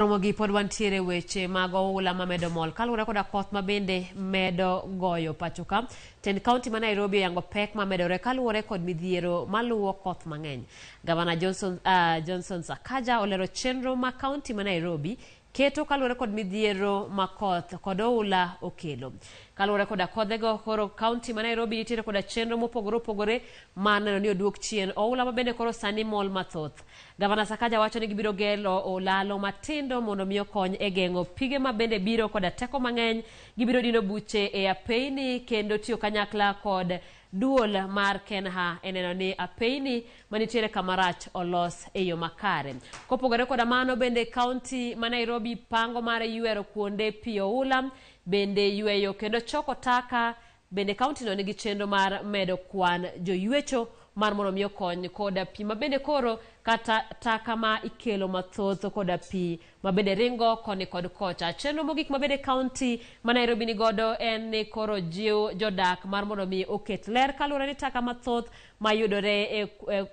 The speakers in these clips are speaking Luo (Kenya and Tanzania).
Ramogi pod wantiere weche mag oula mamedo mol kaluwore koda koth mabende medo goyo pachoka. Tend kaunti ma Nairobi yango pek mamedore kaluwore kod midhiero maluwo koth mang'eny. Gavana Johnson Sakaja olero chenro ma kaunti ma Nairobi keto kaluwore kod midhiero ma koth kod oula okelo. Kaluwore koda kodhego koro kaunti ma Nairobi nitiere koda chenro mopogore opogore maneno ni oduok chien oula mabende koro sani mol mathoth. Gavana Sakaja wacho ni gibiro gelo olalo matindo mondo mi okony e geng'o pige mabende biro koda teko mang'eny. Gibiro dino buche e apeini kendo tiyo kanyakla kod duol mar Kenha eneno ni apeini manitiere kamarach olos e yo makare. Kopogore koda mano bende kaunti ma Nairobi pango mar ywero kuonde pi oula bende yweyo kendo choko taka. Bende kaunti no nigi chenro mar medo kwan joywecho mar mondo mi okony koda pi mabende koro kata taka ma ikelo mathoth koda pi mabende ringo koni kod kocha. Chenro mogik mabende kaunti ma Nairobi ni godo en ni koro jiw jodak mar mondo mi oket ler kaluwore ni taka mathoth mayudore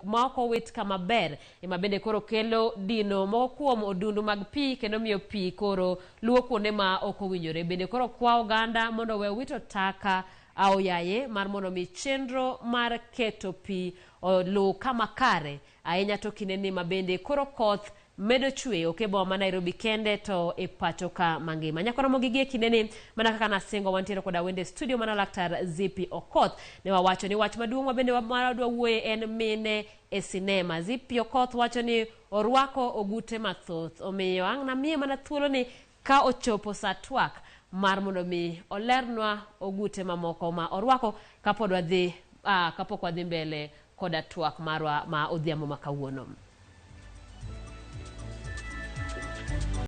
ma ok owit kama ber ema bende koro kelo dino moko kuom odundu mag pi kendo miyo pi koro luwo kuonde ma ok owinjore. Bende koro kwa oganda mondo we wito taka aoyaye mar mondo mi chenro mar keto pi olu kama kare ahinya to kineni mabende koro koth medo chwe oke boma ma Nairobi kende to e pachoka mangima. Nyakoro mogigi e kineni mana kaka nasingo wantiere koda wende studio mana laktar Zipi Okoth ne wawacho ni wach maduong' mabende wadwa wuoye en mine e sinema. Zipi Okoth wacho ni orwako ogute mathoth omiyo ang' na miye mana thuolo ni ka ochopo sa twak mar mondo mi olernwa ogute mamoko ma orwako kapok wadhi mbele koda twak marwa ma odhiambo makawuono.